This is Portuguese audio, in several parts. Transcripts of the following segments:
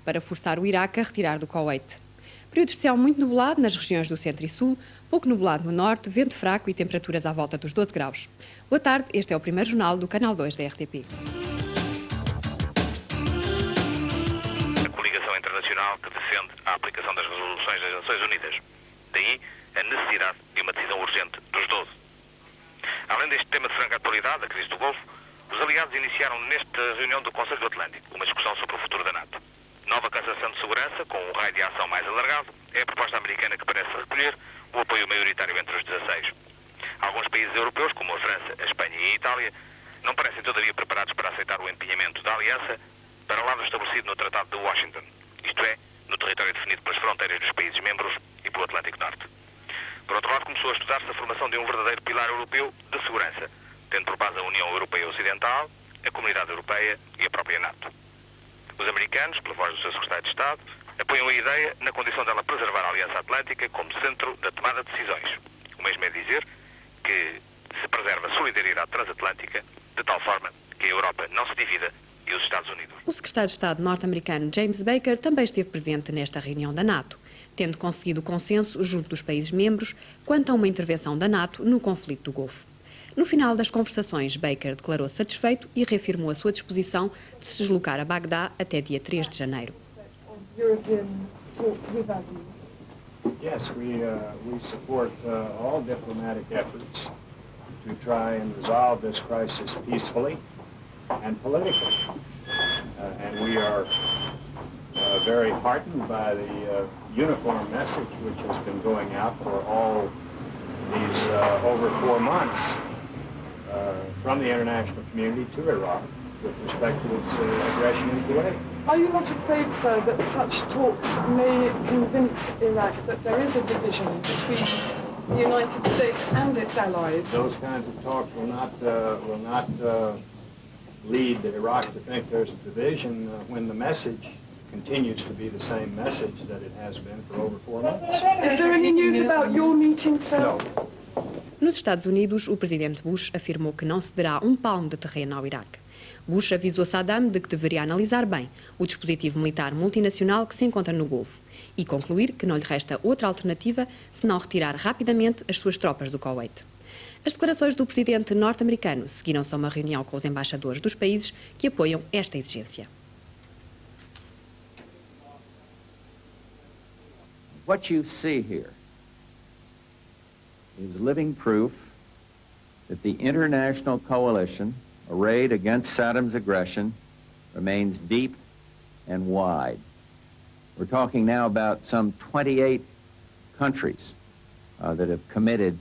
para forçar o Iraque a retirar do Kuwait. Períodos de céu muito nublado nas regiões do centro e sul, pouco nublado no norte, vento fraco e temperaturas à volta dos 12 graus. Boa tarde, este é o primeiro jornal do Canal 2 da RTP. A coligação internacional que defende a aplicação das resoluções das Nações Unidas. Daí a necessidade de uma decisão urgente dos 12. Além deste tema de franca atualidade, a crise do Golfo, os aliados iniciaram nesta reunião do Conselho do Atlântico uma discussão sobre o futuro da NATO. Nova cansação de segurança, com um raio de ação mais alargado, é a proposta americana que parece recolher o apoio maioritário entre os 16. Alguns países europeus, como a França, a Espanha e a Itália, não parecem todavia preparados para aceitar o empenhamento da aliança para lá do estabelecido no Tratado de Washington, isto é, no território definido pelas fronteiras dos países membros e pelo Atlântico Norte. Por outro lado, começou a estudar-se a formação de um verdadeiro pilar europeu de segurança, tendo por base a União Europeia Ocidental, a Comunidade Europeia e a própria NATO. Os americanos, pela voz do seu secretário de Estado, apoiam a ideia na condição dela preservar a Aliança Atlântica como centro da tomada de decisões. O mesmo é dizer que se preserva a solidariedade transatlântica de tal forma que a Europa não se divida e os Estados Unidos. O secretário de Estado norte-americano James Baker também esteve presente nesta reunião da NATO, tendo conseguido consenso junto dos países membros quanto a uma intervenção da NATO no conflito do Golfo. No final das conversações, Baker declarou-se satisfeito e reafirmou a sua disposição de se deslocar a Bagdá até dia 3 de janeiro. Yes, we support all diplomatic efforts to try and resolve this crisis peacefully and politically. And we are very heartened by the uniform message which has been going out for all these over 4 months from the international community to Iraq with respect to its aggression in Kuwait. Are you not afraid, sir, that such talks may convince Iraq that there is a division between the United States and its allies? Those kinds of talks will not lead Iraq to think there's a division when the message continues to be the same message that it has been for over 4 months. Is there any news about your meeting, sir? No. Nos Estados Unidos, o presidente Bush afirmou que não cederá um palmo de terreno ao Iraque. Bush avisou Saddam de que deveria analisar bem o dispositivo militar multinacional que se encontra no Golfo e concluir que não lhe resta outra alternativa senão retirar rapidamente as suas tropas do Kuwait. As declarações do presidente norte-americano seguiram-se a uma reunião com os embaixadores dos países que apoiam esta exigência. What you see here is living proof that the international coalition arrayed against Saddam's aggression remains deep and wide. We're talking now about some 28 countries that have committed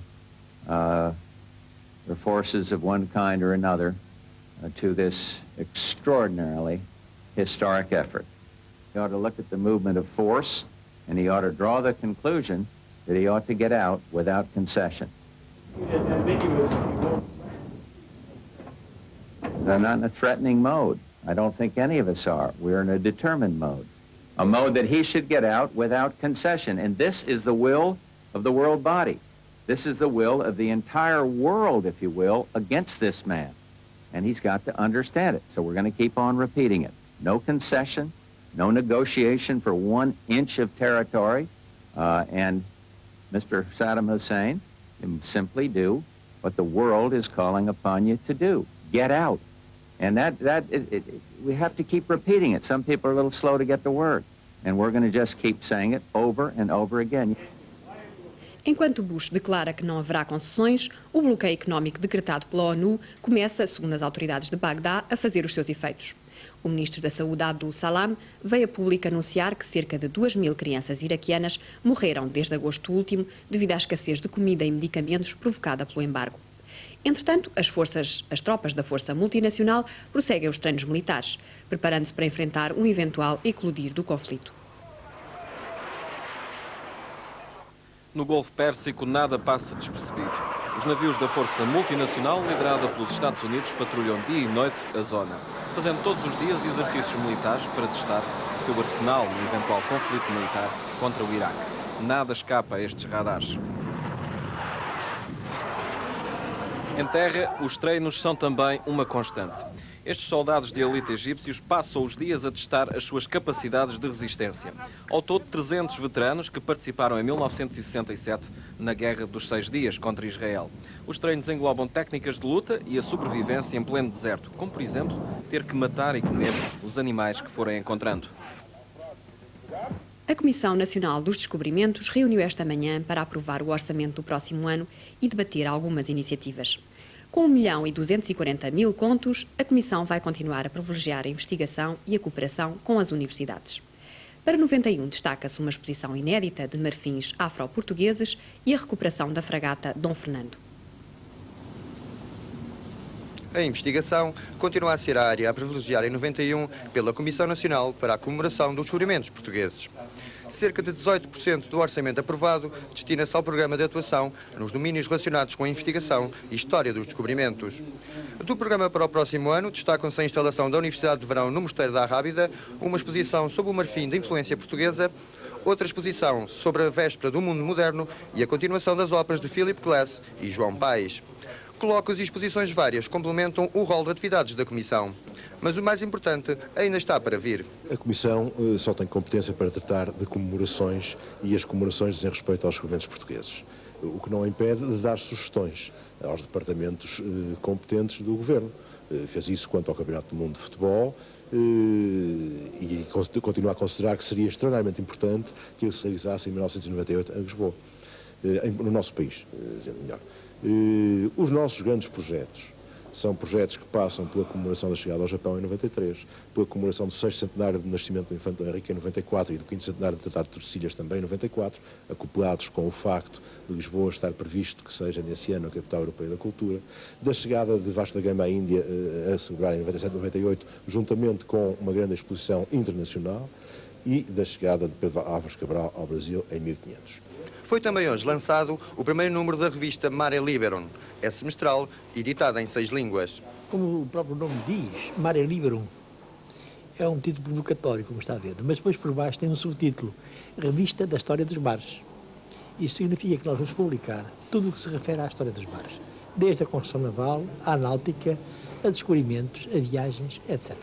their forces of one kind or another to this extraordinarily historic effort. He ought to look at the movement of force, and he ought to draw the conclusion that he ought to get out without concession. They're not in a threatening mode. I don't think any of us are. We're in a determined mode. A mode that he should get out without concession. And this is the will of the world body. This is the will of the entire world, if you will, against this man. And he's got to understand it. So we're going to keep on repeating it. No concession, no negotiation for 1 inch of territory. And Mr. Saddam Hussein, you simply do what the world is calling upon you to do. Get out. And we have to keep repeating it. Some people are a little slow to get the word. And we're going to just keep saying it over and over again. Enquanto Bush declara que não haverá concessões, o bloqueio económico decretado pela ONU começa, segundo as autoridades de Bagdá, a fazer os seus efeitos. O ministro da Saúde, Abdul Salam, veio a público anunciar que cerca de 2.000 crianças iraquianas morreram desde agosto último devido à escassez de comida e medicamentos provocada pelo embargo. Entretanto, as tropas da Força Multinacional prosseguem os treinos militares, preparando-se para enfrentar um eventual eclodir do conflito. No Golfo Pérsico, nada passa despercebido. Os navios da Força Multinacional, liderada pelos Estados Unidos, patrulham dia e noite a zona, fazendo todos os dias exercícios militares para testar o seu arsenal no eventual conflito militar contra o Iraque. Nada escapa a estes radares. Em terra, os treinos são também uma constante. Estes soldados de elite egípcios passam os dias a testar as suas capacidades de resistência. Ao todo, 300 veteranos que participaram em 1967 na Guerra dos 6 Dias contra Israel. Os treinos englobam técnicas de luta e a sobrevivência em pleno deserto, como, por exemplo, ter que matar e comer os animais que forem encontrando. A Comissão Nacional dos Descobrimentos reuniu esta manhã para aprovar o orçamento do próximo ano e debater algumas iniciativas. Com 1.240.000 contos, a Comissão vai continuar a privilegiar a investigação e a cooperação com as universidades. Para 91 destaca-se uma exposição inédita de marfins afro-portugueses e a recuperação da fragata Dom Fernando. A investigação continua a ser a área a privilegiar em 91 pela Comissão Nacional para a Comemoração dos Descobrimentos Portugueses. Cerca de 18% do orçamento aprovado destina-se ao programa de atuação nos domínios relacionados com a investigação e história dos descobrimentos. Do programa para o próximo ano, destacam-se a instalação da Universidade de Verão no Mosteiro da Arrábida, uma exposição sobre o marfim da influência portuguesa, outra exposição sobre a véspera do mundo moderno e a continuação das óperas de Philip Glass e João Paes. Colóquios e exposições várias complementam o rol de atividades da Comissão. Mas o mais importante ainda está para vir. A Comissão só tem competência para tratar de comemorações e as comemorações dizem respeito aos descobrimentos portugueses. O que não impede de dar sugestões aos departamentos competentes do Governo. Fez isso quanto ao Campeonato do Mundo de Futebol e continua a considerar que seria extraordinariamente importante que ele se realizasse em 1998 em Lisboa, no nosso país, dizendo melhor. Os nossos grandes projetos são projetos que passam pela comemoração da chegada ao Japão em 93, pela comemoração do 6º centenário do nascimento do Infante Dom Henrique em 94 e do 5º centenário do Tratado de Tordesilhas também em 94, acoplados com o facto de Lisboa estar previsto que seja nesse ano a capital europeia da cultura, da chegada de Vasco da Gama à Índia a celebrar em 97 e 98, juntamente com uma grande exposição internacional, e da chegada de Pedro Álvares Cabral ao Brasil em 1500. Foi também hoje lançado o primeiro número da revista Mare Liberum, é semestral, editada em 6 línguas. Como o próprio nome diz, Mare Liberum é um título provocatório, como está a ver, mas depois por baixo tem um subtítulo, Revista da História dos Mares. Isso significa que nós vamos publicar tudo o que se refere à história dos mares, desde a construção naval, à náutica, a descobrimentos, a viagens, etc.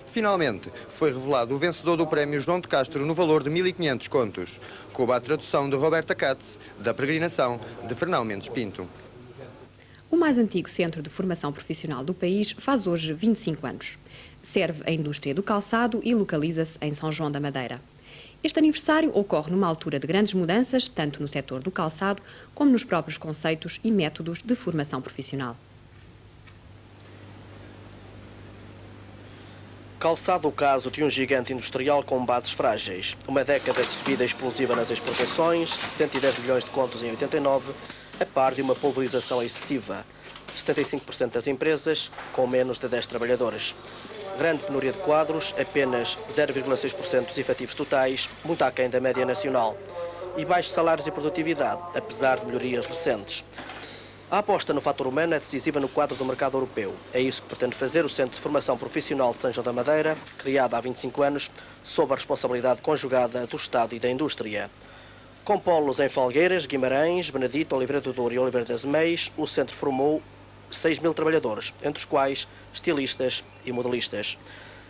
Finalmente, foi revelado o vencedor do prémio João de Castro no valor de 1.500 contos, com a tradução de Roberta Katz, da peregrinação de Fernão Mendes Pinto. O mais antigo centro de formação profissional do país faz hoje 25 anos. Serve a indústria do calçado e localiza-se em São João da Madeira. Este aniversário ocorre numa altura de grandes mudanças, tanto no setor do calçado como nos próprios conceitos e métodos de formação profissional. Calçado o caso de um gigante industrial com bases frágeis. Uma década de subida explosiva nas exportações, 110 milhões de contos em 89, a par de uma pulverização excessiva. 75% das empresas com menos de 10 trabalhadores. Grande penúria de quadros, apenas 0,6% dos efetivos totais, muito aquém da média nacional. E baixos salários e produtividade, apesar de melhorias recentes. A aposta no fator humano é decisiva no quadro do mercado europeu. É isso que pretende fazer o Centro de Formação Profissional de São João da Madeira, criado há 25 anos, sob a responsabilidade conjugada do Estado e da indústria. Com polos em Falgueiras, Guimarães, Benedito, Oliveira do Douro e Oliveira das Meias, o centro formou 6.000 trabalhadores, entre os quais estilistas e modelistas.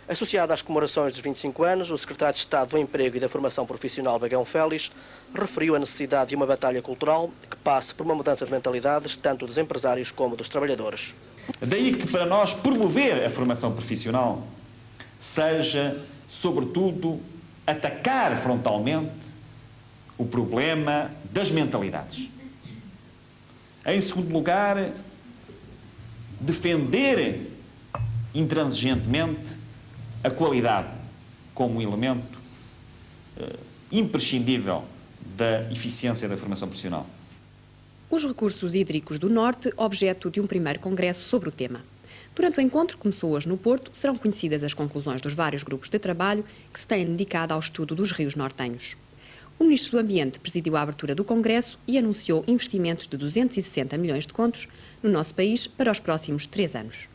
Associado às comemorações dos 25 anos, o secretário de Estado do Emprego e da Formação Profissional, Bagão Félix, referiu a necessidade de uma batalha cultural que passe por uma mudança de mentalidades, tanto dos empresários como dos trabalhadores. Daí que para nós promover a formação profissional seja, sobretudo, atacar frontalmente o problema das mentalidades. Em segundo lugar, defender intransigentemente a qualidade como um elemento imprescindível da eficiência da formação profissional. Os recursos hídricos do Norte, objeto de um primeiro congresso sobre o tema. Durante o encontro, que começou hoje no Porto, serão conhecidas as conclusões dos vários grupos de trabalho que se têm dedicado ao estudo dos rios nortenhos. O Ministro do Ambiente presidiu a abertura do congresso e anunciou investimentos de 260 milhões de contos no nosso país para os próximos 3 anos.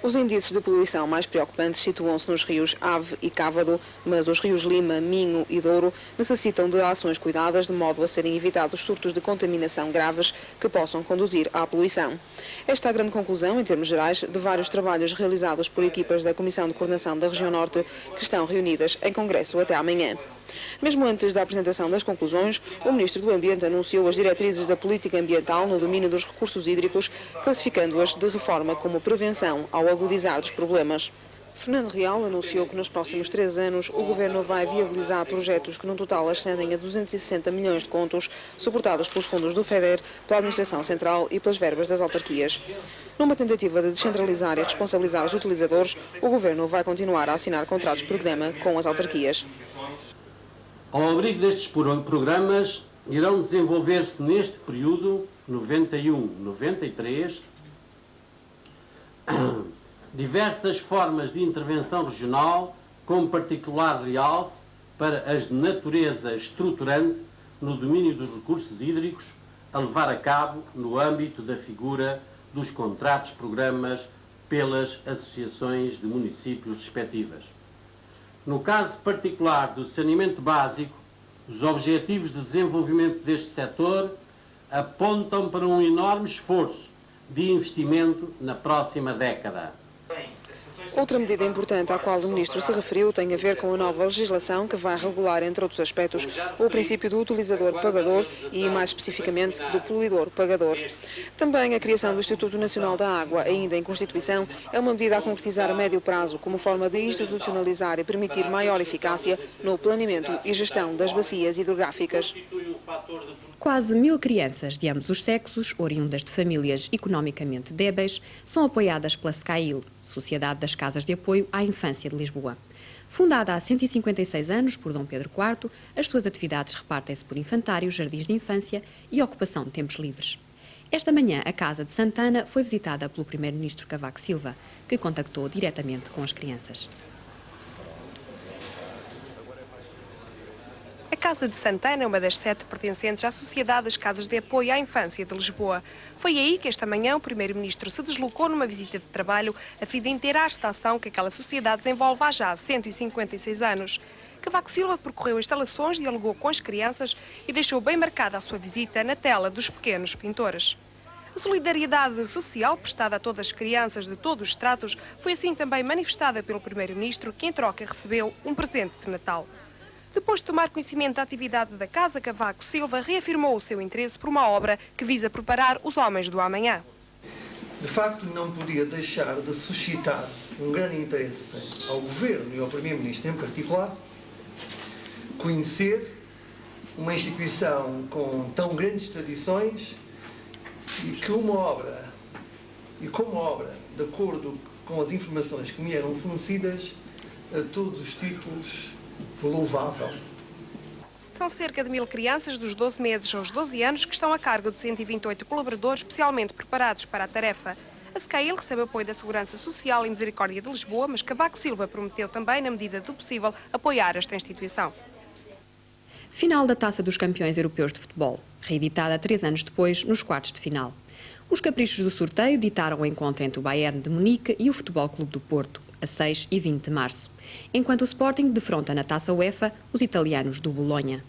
Os índices de poluição mais preocupantes situam-se nos rios Ave e Cávado, mas os rios Lima, Minho e Douro necessitam de ações cuidadas de modo a serem evitados surtos de contaminação graves que possam conduzir à poluição. Esta é a grande conclusão, em termos gerais, de vários trabalhos realizados por equipas da Comissão de Coordenação da Região Norte que estão reunidas em congresso até amanhã. Mesmo antes da apresentação das conclusões, o Ministro do Ambiente anunciou as diretrizes da política ambiental no domínio dos recursos hídricos, classificando-as de reforma como prevenção ao agudizar dos problemas. Fernando Real anunciou que nos próximos 3 anos o Governo vai viabilizar projetos que no total ascendem a 260 milhões de contos, suportados pelos fundos do FEDER, pela Administração Central e pelas verbas das autarquias. Numa tentativa de descentralizar e responsabilizar os utilizadores, o Governo vai continuar a assinar contratos-programa com as autarquias. Ao abrigo destes programas, irão desenvolver-se neste período, 91-93, diversas formas de intervenção regional, com particular realce para as de natureza estruturante no domínio dos recursos hídricos, a levar a cabo no âmbito da figura dos contratos-programas pelas associações de municípios respectivas. No caso particular do saneamento básico, os objetivos de desenvolvimento deste setor apontam para um enorme esforço de investimento na próxima década. Outra medida importante à qual o Ministro se referiu tem a ver com a nova legislação que vai regular, entre outros aspectos, o princípio do utilizador-pagador e, mais especificamente, do poluidor-pagador. Também a criação do Instituto Nacional da Água, ainda em Constituição, é uma medida a concretizar a médio prazo como forma de institucionalizar e permitir maior eficácia no planeamento e gestão das bacias hidrográficas. Quase 1000 crianças de ambos os sexos, oriundas de famílias economicamente débeis, são apoiadas pela SCAIL, Sociedade das Casas de Apoio à Infância de Lisboa. Fundada há 156 anos por Dom Pedro IV, as suas atividades repartem-se por infantários, jardins de infância e ocupação de tempos livres. Esta manhã, a Casa de Santana foi visitada pelo Primeiro-Ministro Cavaco Silva, que contactou diretamente com as crianças. A Casa de Santana é uma das 7 pertencentes à Sociedade das Casas de Apoio à Infância de Lisboa. Foi aí que esta manhã o Primeiro-Ministro se deslocou numa visita de trabalho a fim de inteirar-se da ação que aquela sociedade desenvolve há já 156 anos. Cavaco Silva percorreu instalações, dialogou com as crianças e deixou bem marcada a sua visita na tela dos pequenos pintores. A solidariedade social prestada a todas as crianças de todos os estratos foi assim também manifestada pelo Primeiro-Ministro, que em troca recebeu um presente de Natal. Depois de tomar conhecimento da atividade da Casa, Cavaco Silva reafirmou o seu interesse por uma obra que visa preparar os homens do amanhã. De facto, não podia deixar de suscitar um grande interesse ao Governo e ao Primeiro-Ministro em particular conhecer uma instituição com tão grandes tradições e que como obra, de acordo com as informações que me eram fornecidas, a todos os títulos, louvável. São cerca de 1000 crianças dos 12 meses aos 12 anos que estão a cargo de 128 colaboradores especialmente preparados para a tarefa. A SCAIL recebe apoio da Segurança Social e Misericórdia de Lisboa, mas Cavaco Silva prometeu também, na medida do possível, apoiar esta instituição. Final da Taça dos Campeões Europeus de Futebol, reeditada 3 anos depois nos quartos de final. Os caprichos do sorteio ditaram o encontro entre o Bayern de Munique e o Futebol Clube do Porto, a 6 e 20 de março, enquanto o Sporting defronta na Taça UEFA os italianos do Bolonha.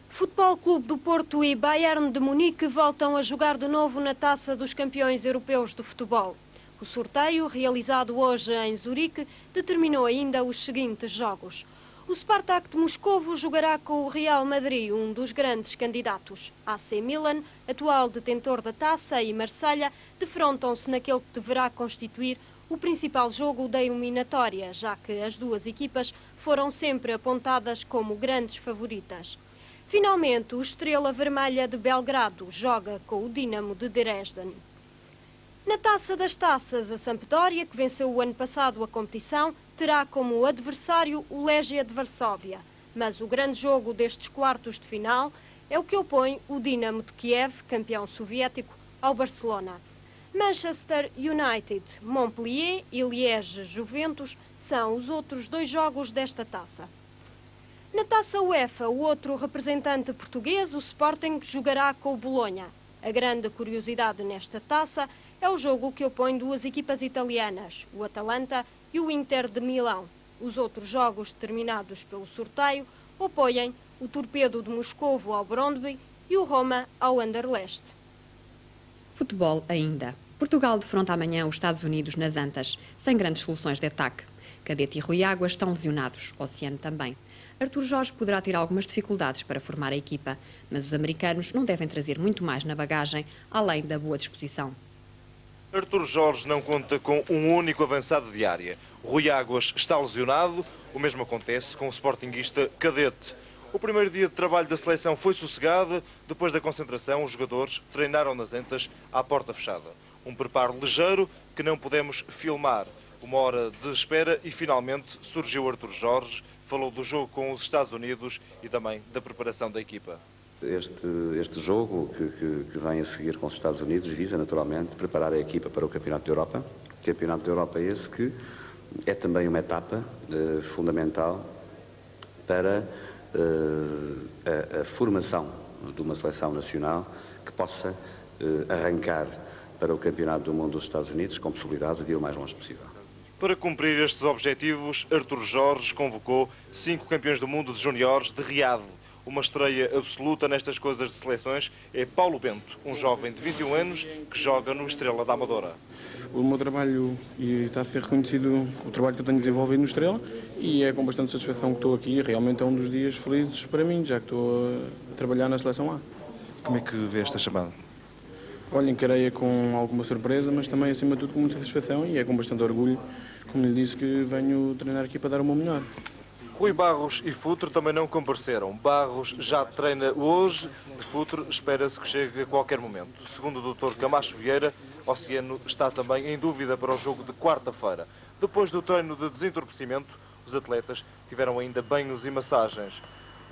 Futebol Clube do Porto e Bayern de Munique voltam a jogar de novo na Taça dos Campeões Europeus de Futebol. O sorteio, realizado hoje em Zurique, determinou ainda os seguintes jogos. O Spartak de Moscovo jogará com o Real Madrid, um dos grandes candidatos. AC Milan, atual detentor da taça, e Marselha defrontam-se naquele que deverá constituir o principal jogo da eliminatória, já que as duas equipas foram sempre apontadas como grandes favoritas. Finalmente, o Estrela Vermelha de Belgrado joga com o Dinamo de Dresden. Na Taça das Taças, a Sampdoria, que venceu o ano passado a competição, terá como adversário o Legia de Varsóvia. Mas o grande jogo destes quartos de final é o que opõe o Dinamo de Kiev, campeão soviético, ao Barcelona. Manchester United, Montpellier e Liège Juventus são os outros 2 jogos desta taça. Na Taça UEFA, o outro representante português, o Sporting, jogará com o Bolonha. A grande curiosidade nesta taça é o jogo que opõe duas equipas italianas, o Atalanta e o Inter de Milão. Os outros jogos determinados pelo sorteio opõem o Torpedo de Moscovo ao Brøndby e o Roma ao Anderlecht. Futebol ainda. Portugal defronta amanhã os Estados Unidos nas Antas, sem grandes soluções de ataque. Cadete e Rui Águas estão lesionados, Oceano também. Artur Jorge poderá ter algumas dificuldades para formar a equipa, mas os americanos não devem trazer muito mais na bagagem, além da boa disposição. Artur Jorge não conta com um único avançado de área. Rui Águas está lesionado, o mesmo acontece com o sportinguista Cadete. O primeiro dia de trabalho da seleção foi sossegado. Depois da concentração, os jogadores treinaram nas Antas à porta fechada. Um preparo ligeiro que não pudemos filmar. Uma hora de espera e finalmente surgiu Artur Jorge, falou do jogo com os Estados Unidos e também da preparação da equipa. Este jogo que vem a seguir com os Estados Unidos visa naturalmente preparar a equipa para o Campeonato da Europa. O Campeonato da Europa é esse que é também uma etapa fundamental para a formação de uma seleção nacional que possa arrancar para o Campeonato do Mundo dos Estados Unidos com possibilidades de ir o mais longe possível. Para cumprir estes objetivos, Artur Jorge convocou 5 campeões do mundo de juniores de Riad. Uma estreia absoluta nestas coisas de seleções é Paulo Bento, um jovem de 21 anos que joga no Estrela da Amadora. O meu trabalho, e está a ser reconhecido o trabalho que eu tenho desenvolvido no Estrela, e é com bastante satisfação que estou aqui. Realmente é um dos dias felizes para mim, já que estou a trabalhar na Seleção A. Como é que vê esta chamada? Olha, encarei-a com alguma surpresa, mas também, acima de tudo, com muita satisfação, e é com bastante orgulho, como lhe disse, que venho treinar aqui para dar o meu melhor. Rui Barros e Futre também não compareceram. Barros já treina hoje, de Futre espera-se que chegue a qualquer momento. Segundo o Dr. Camacho Vieira, Oceano está também em dúvida para o jogo de quarta-feira. Depois do treino de desentorpecimento, os atletas tiveram ainda banhos e massagens.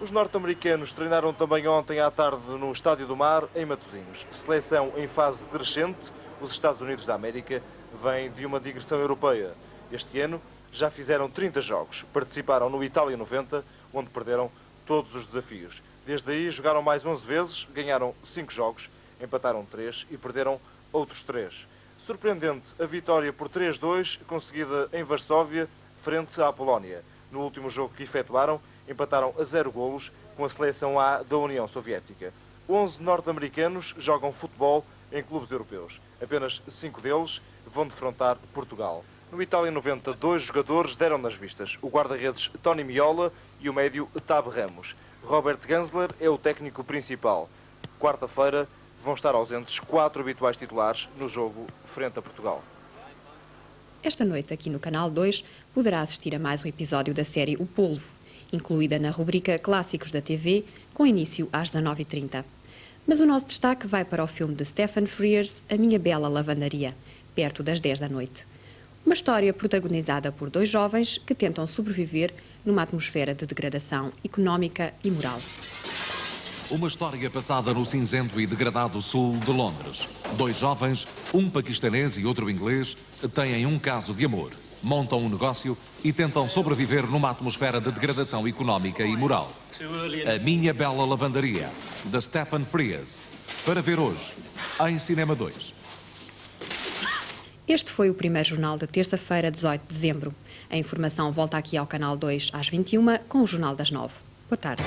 Os norte-americanos treinaram também ontem à tarde no Estádio do Mar, em Matosinhos. Seleção em fase crescente, os Estados Unidos da América vêm de uma digressão europeia. Este ano já fizeram 30 jogos, participaram no Itália 90, onde perderam todos os desafios. Desde aí jogaram mais 11 vezes, ganharam 5 jogos, empataram 3 e perderam outros 3. Surpreendente a vitória por 3-2, conseguida em Varsóvia, frente à Polónia. No último jogo que efetuaram, empataram a 0 golos com a Seleção A da União Soviética. 11 norte-americanos jogam futebol em clubes europeus. Apenas 5 deles vão defrontar Portugal. No Itália 90, 2 jogadores deram nas vistas, o guarda-redes Tony Miola e o médio Tab Ramos. Robert Gansler é o técnico principal. Quarta-feira vão estar ausentes 4 habituais titulares no jogo frente a Portugal. Esta noite, aqui no Canal 2, poderá assistir a mais um episódio da série O Polvo, incluída na rubrica Clássicos da TV, com início às 19h30. Mas o nosso destaque vai para o filme de Stephen Frears, A Minha Bela Lavandaria, perto das 10 da noite. Uma história protagonizada por 2 jovens que tentam sobreviver numa atmosfera de degradação económica e moral. Uma história passada no cinzento e degradado sul de Londres. 2 jovens, um paquistanês e outro inglês, têm um caso de amor. Montam um negócio e tentam sobreviver numa atmosfera de degradação económica e moral. A Minha Bela Lavandaria, de Stephen Frears. Para ver hoje, em Cinema 2. Este foi o primeiro jornal da terça-feira, 18 de dezembro. A informação volta aqui ao Canal 2 às 21h com o Jornal das 9. Boa tarde.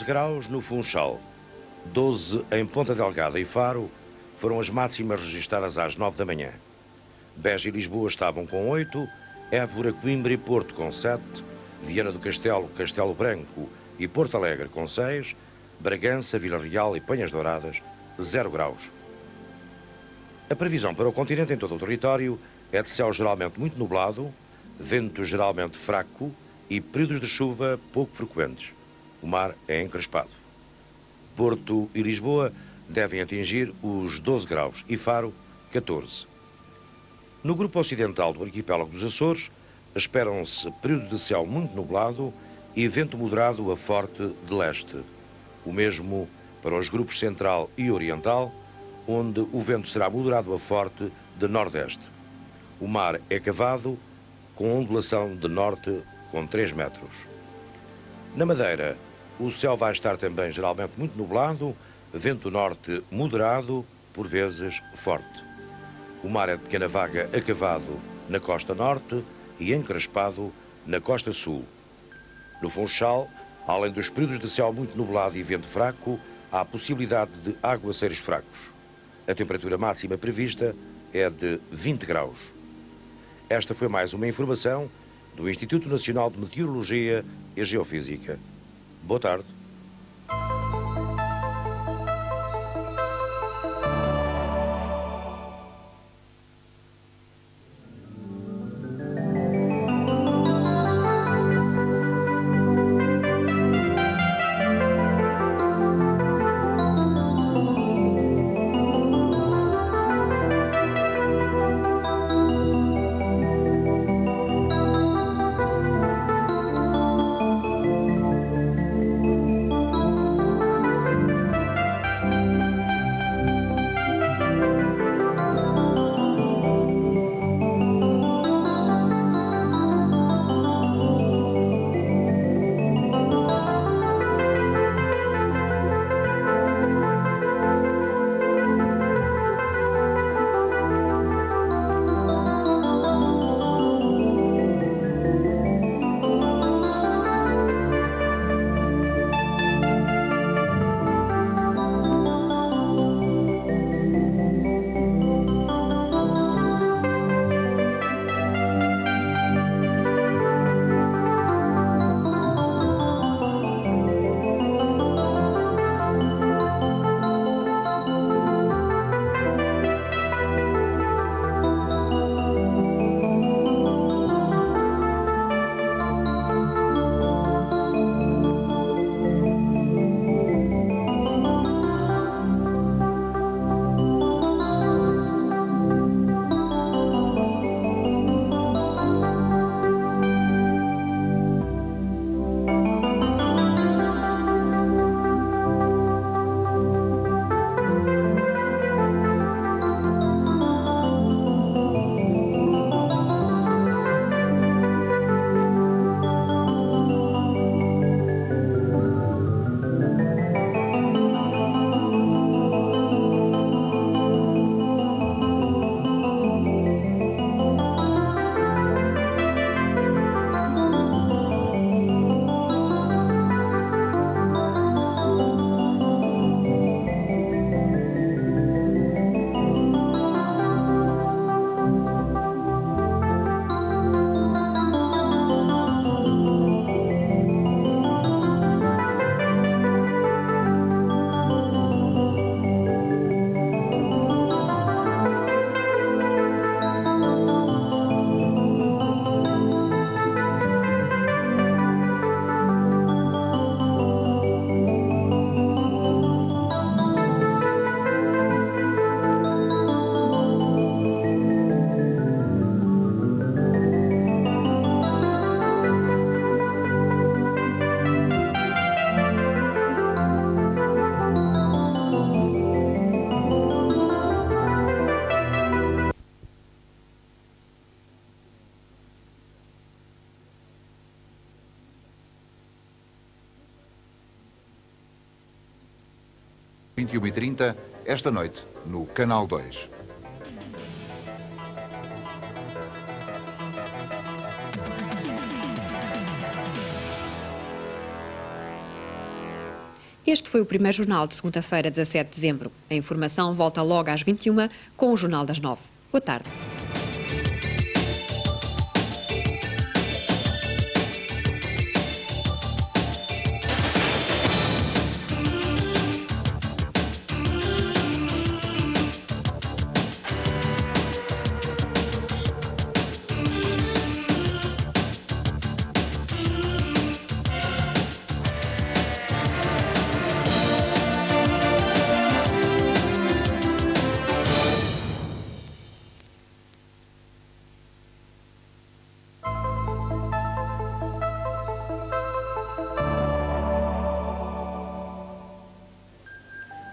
Graus no Funchal, 12 em Ponta Delgada e Faro foram as máximas registadas às 9 da manhã. Beja e Lisboa estavam com 8, Évora, Coimbra e Porto com 7, Viana do Castelo, Castelo Branco e Porto Alegre com 6, Bragança, Vila Real e Penhas Douradas, 0 graus. A previsão para o continente em todo o território é de céu geralmente muito nublado, vento geralmente fraco e períodos de chuva pouco frequentes. O mar é encrespado. Porto e Lisboa devem atingir os 12 graus e Faro, 14. No grupo ocidental do arquipélago dos Açores, esperam-se período de céu muito nublado e vento moderado a forte de leste. O mesmo para os grupos central e oriental, onde o vento será moderado a forte de nordeste. O mar é cavado, com ondulação de norte com 3 metros. Na Madeira, o céu vai estar também geralmente muito nublado, vento norte moderado, por vezes forte. O mar é de pequena vaga a cavado na costa norte e encrespado na costa sul. No Funchal, além dos períodos de céu muito nublado e vento fraco, há a possibilidade de aguaceiros fracos. A temperatura máxima prevista é de 20 graus. Esta foi mais uma informação do Instituto Nacional de Meteorologia e Geofísica. Boa tarde. Às 21h30, esta noite, no Canal 2. Este foi o primeiro jornal de segunda-feira, 17 de dezembro. A informação volta logo às 21h com o Jornal das 9. Boa tarde.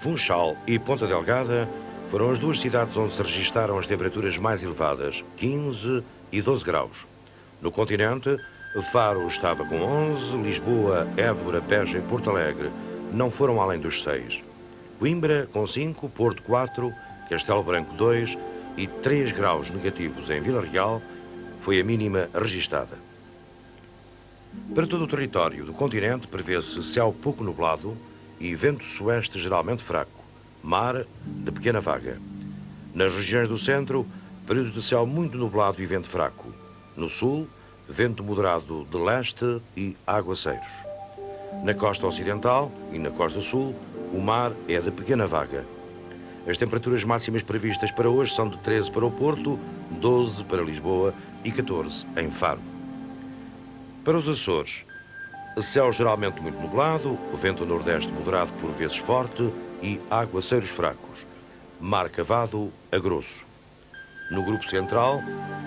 Funchal e Ponta Delgada foram as duas cidades onde se registaram as temperaturas mais elevadas, 15 e 12 graus. No continente, Faro estava com 11, Lisboa, Évora, Beja e Porto Alegre não foram além dos 6. Coimbra com 5, Porto 4, Castelo Branco 2 e 3 graus negativos em Vila Real foi a mínima registada. Para todo o território do continente prevê-se céu pouco nublado e vento sueste geralmente fraco, mar de pequena vaga. Nas regiões do centro, período de céu muito nublado e vento fraco. No sul, vento moderado de leste e aguaceiros. Na costa ocidental e na costa sul, o mar é de pequena vaga. As temperaturas máximas previstas para hoje são de 13 para o Porto, 12 para Lisboa e 14 em Faro. Para os Açores, céu geralmente muito nublado, vento nordeste moderado por vezes forte e aguaceiros fracos. Mar cavado a grosso. No grupo central,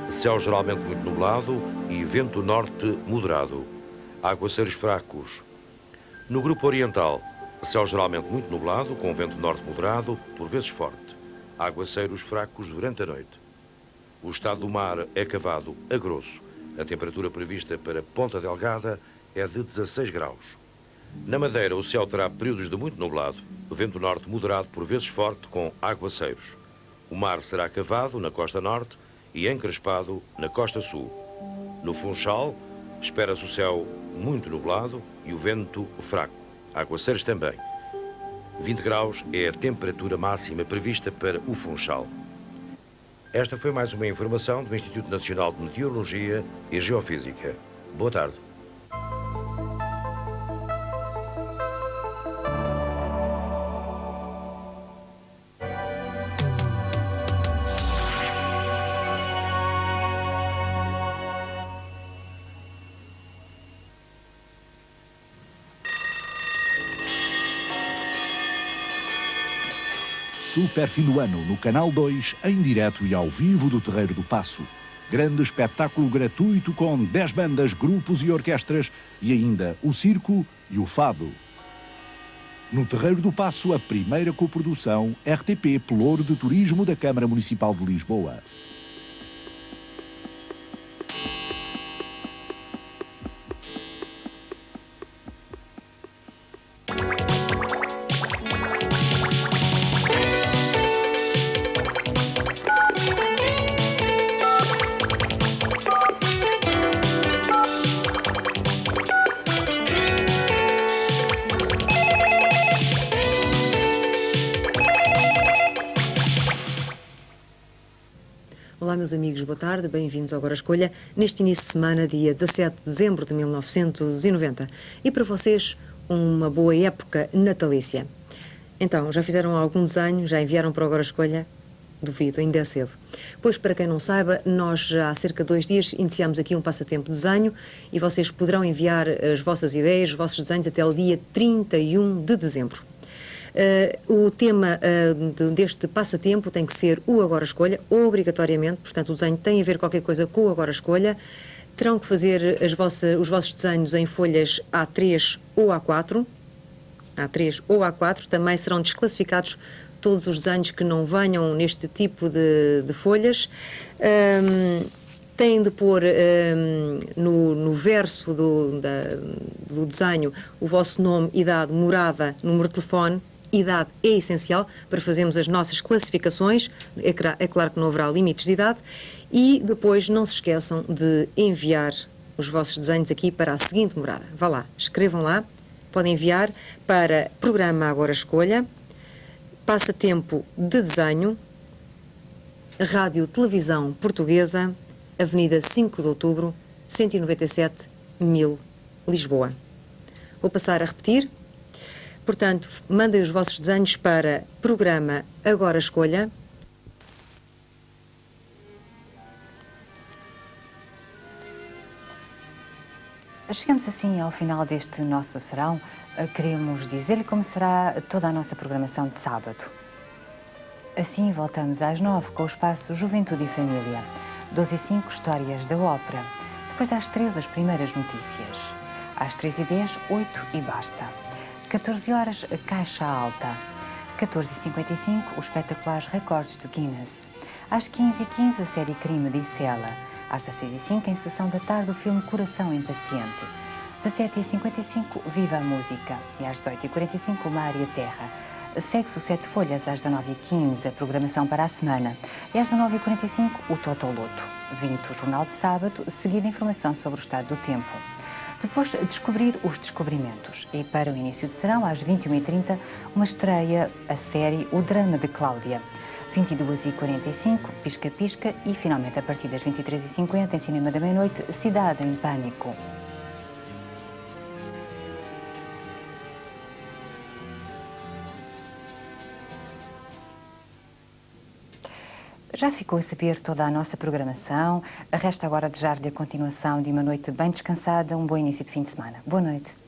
céu geralmente muito nublado e vento norte moderado. Aguaceiros fracos. No grupo oriental, céu geralmente muito nublado, com vento norte moderado, por vezes forte. Aguaceiros fracos durante a noite. O estado do mar é cavado a grosso. A temperatura prevista para Ponta Delgada é de 16 graus. Na Madeira, o céu terá períodos de muito nublado, vento norte moderado, por vezes forte, com aguaceiros. O mar será cavado na costa norte e encrespado na costa sul. No Funchal, espera-se o céu muito nublado e o vento fraco. Aguaceiros também. 20 graus é a temperatura máxima prevista para o Funchal. Esta foi mais uma informação do Instituto Nacional de Meteorologia e Geofísica. Boa tarde. Super fim do ano no Canal 2, em direto e ao vivo do Terreiro do Paço. Grande espetáculo gratuito com 10 bandas, grupos e orquestras e ainda o circo e o fado. No Terreiro do Paço, a primeira coprodução RTP Pelouro de Turismo da Câmara Municipal de Lisboa. Olá, meus amigos, boa tarde, bem-vindos ao Agora Escolha, neste início de semana, dia 17 de dezembro de 1990. E para vocês, uma boa época natalícia. Então, já fizeram algum desenho? Já enviaram para o Agora Escolha? Duvido, ainda é cedo. Pois, para quem não saiba, nós já há cerca de 2 dias iniciamos aqui um passatempo de desenho e vocês poderão enviar as vossas ideias, os vossos desenhos até o dia 31 de dezembro. O tema deste passatempo tem que ser o Agora Escolha, obrigatoriamente, portanto o desenho tem a ver qualquer coisa com o Agora Escolha. Terão que fazer os vossos desenhos em folhas A3 ou A4. A3 ou A4, também serão desclassificados todos os desenhos que não venham neste tipo de folhas. Têm de pôr no verso do desenho o vosso nome, idade, morada, número de telefone. Idade é essencial para fazermos as nossas classificações, é claro que não haverá limites de idade, e depois não se esqueçam de enviar os vossos desenhos aqui para a seguinte morada. Vá lá, escrevam lá, podem enviar para Programa Agora Escolha, Passatempo de Desenho, Rádio Televisão Portuguesa, Avenida 5 de Outubro, 197 1000, Lisboa. Vou passar a repetir. Portanto, mandem os vossos desenhos para Programa Agora Escolha. Chegamos assim ao final deste nosso serão. Queremos dizer-lhe como será toda a nossa programação de sábado. Assim, voltamos às 9 com o espaço Juventude e Família. 12h05, Histórias da Ópera. Depois às 13, as primeiras notícias. Às 13h10, 8 e basta. 14 horas, Caixa Alta. 14h55, os espetaculares recordes do Guinness. Às 15h15, a série Crime de Isela. Às 16h05, em sessão da tarde, o filme Coração Impaciente. 17h55, Viva a Música. E às 18h45, O Mar e a Terra. Segue-se o Sete Folhas às 19h15, a programação para a semana. E às 19h45, o Totoloto. 20, o Jornal de Sábado, seguida a informação sobre o estado do tempo. Depois, descobrir os descobrimentos. E para o início de serão, às 21h30, uma estreia, a série O Drama de Cláudia. 22h45, Pisca Pisca e, finalmente, a partir das 23h50, em Cinema da Meia-Noite, Cidade em Pânico. Já ficou a saber toda a nossa programação. Resta agora desejar-lhe a continuação de uma noite bem descansada, um bom início de fim de semana. Boa noite.